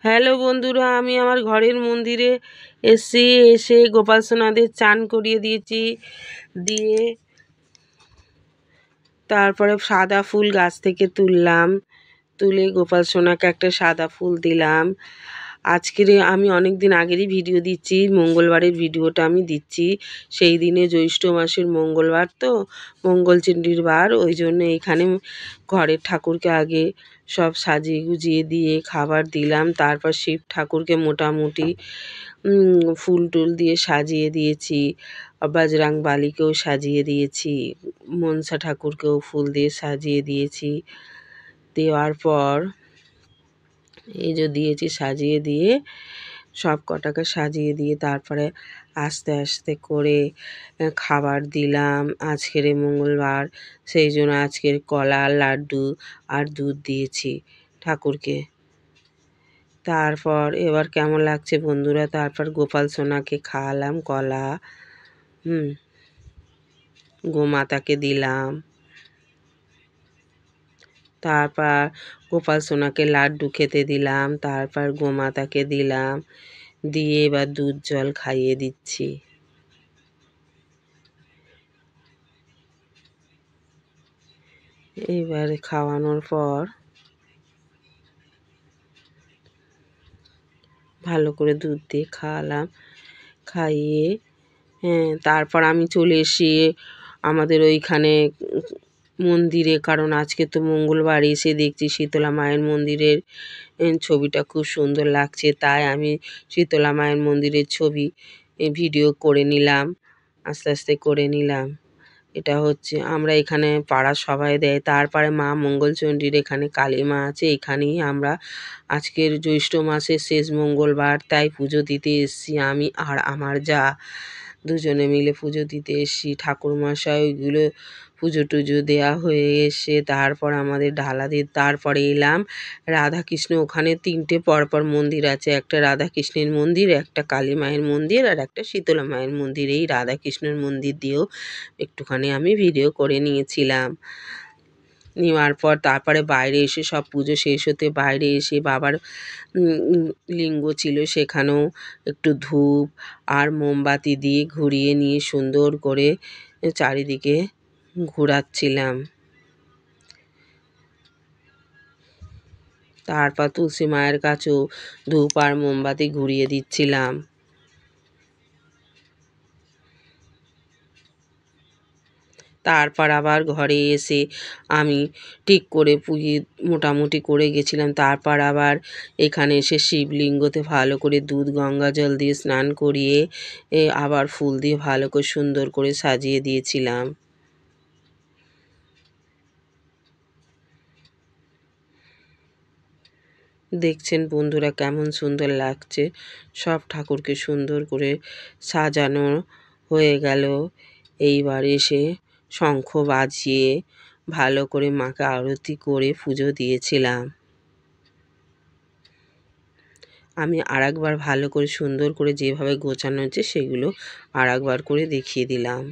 Hello বন্ধুরা, আমি আমার ঘরের মন্দিরে এসে গোপাল সোনাদের চান করিয়ে দিয়েছি। দিয়ে তারপরে সাদা ফুল গাছ থেকে তুললাম, তুলে গোপাল সোনাকে একটা সাদা ফুল দিলাম। আজকের আমি অনেক দিন আগেরই ভিডিও দিচ্ছি, মঙ্গলবারের ভিডিওটা আমি দিচ্ছি। সেই দিনে জ্যৈষ্ঠ মাসের মঙ্গলবার, তো মঙ্গলচণ্ডীর বার, ওই জন্য এখানে ঘরের ঠাকুরকে আগে সব সাজিয়ে গুজিয়ে দিয়ে খাবার দিলাম। তারপর শিব ঠাকুরকে মোটামুটি ফুল টুল দিয়ে সাজিয়ে দিয়েছি, বজরং বালিকেও সাজিয়ে দিয়েছি, মনসা ঠাকুরকেও ফুল দিয়ে সাজিয়ে দিয়েছি। দেওয়ার পর এই যে দিয়েছি, সাজিয়ে দিয়ে সব কটাকে সাজিয়ে দিয়ে তারপরে আস্তে আস্তে করে খাবার দিলাম। আজকের মঙ্গলবার, সেই জন্য আজকের কলা, লাড্ডু আর দুধ দিয়েছি ঠাকুরকে। তারপর এবার কেমন লাগছে বন্ধুরা, তারপর গোপাল সোনাকে খাওয়ালাম কলা, গোমাতাকে দিলাম। তারপর গোপাল সোনাকে লাড্ডু খেতে দিলাম, তারপর গোমাতাকে দিলাম, দিয়ে এবার দুধ জল খাইয়ে দিচ্ছি। এইবারে খাওয়ানোর পর ভালো করে দুধ দিয়ে খাওয়ালাম, খাইয়ে তারপর আমি চলে এসে আমাদের ওইখানে মন্দিরে, কারণ আজকে তো মঙ্গলবার, এসে দেখছি শীতলা মায়ের মন্দিরের ছবিটা খুব সুন্দর লাগছে, তাই আমি শীতলা মায়ের মন্দিরের ছবি ভিডিও করে নিলাম, আস্তে আস্তে করে নিলাম। এটা হচ্ছে আমরা এখানে পাড়ার সবাই দেয়। তারপরে মা মঙ্গলচণ্ডীর এখানে কালী মা আছে, এখানেই আমরা আজকের জ্যৈষ্ঠ মাসের শেষ মঙ্গলবার, তাই পুজো দিতে এসেছি। আমি আর আমার যা দুজনে মিলে পুজো দিতে এসেছি। ঠাকুরমশাই ওইগুলো পুজো টুজো দেওয়া হয়ে এসে তারপর আমাদের ঢালা দিয়ে তারপরে এলাম রাধাকৃষ্ণ। ওখানে তিনটে পরপর মন্দির আছে, একটা রাধাকৃষ্ণের মন্দির, একটা কালী মায়ের মন্দির আর একটা শীতলা মায়ের মন্দির। এই রাধাকৃষ্ণের মন্দির দিয়েও একটুখানি আমি ভিডিও করে নিয়েছিলাম। নেওয়ার পর তারপরে বাইরে এসে সব পুজো শেষ হতে বাইরে এসে বাবার লিঙ্গ ছিল, সেখানেও একটু ধূপ আর মোমবাতি দিয়ে ঘুরিয়ে নিয়ে সুন্দর করে চারিদিকে ঘোরাচ্ছিলাম। তারপর তুলসী মায়ের কাছেও ধূপ আর মোমবাতি ঘুরিয়ে দিচ্ছিলাম। তারপর আবার ঘরে এসে আমি ঠিক করে পুজো মোটামুটি করে গেছিলাম। তারপর আবার এখানে এসে শিবলিঙ্গতে ভালো করে দুধ গঙ্গা জল দিয়ে স্নান করিয়ে আবার ফুল দিয়ে ভালো করে সুন্দর করে সাজিয়ে দিয়েছিলাম। দেখছেন বন্ধুরা কেমন সুন্দর লাগছে, সব ঠাকুরকে সুন্দর করে সাজানো হয়ে গেল। এইবার এসে শঙ্খ বাজিয়ে ভালো করে মাকে আরতি করে পুজো দিয়েছিলাম। আমি আরেকবার ভালো করে সুন্দর করে যেভাবে গোছানো হচ্ছে সেগুলো আরেকবার করে দেখিয়ে দিলাম।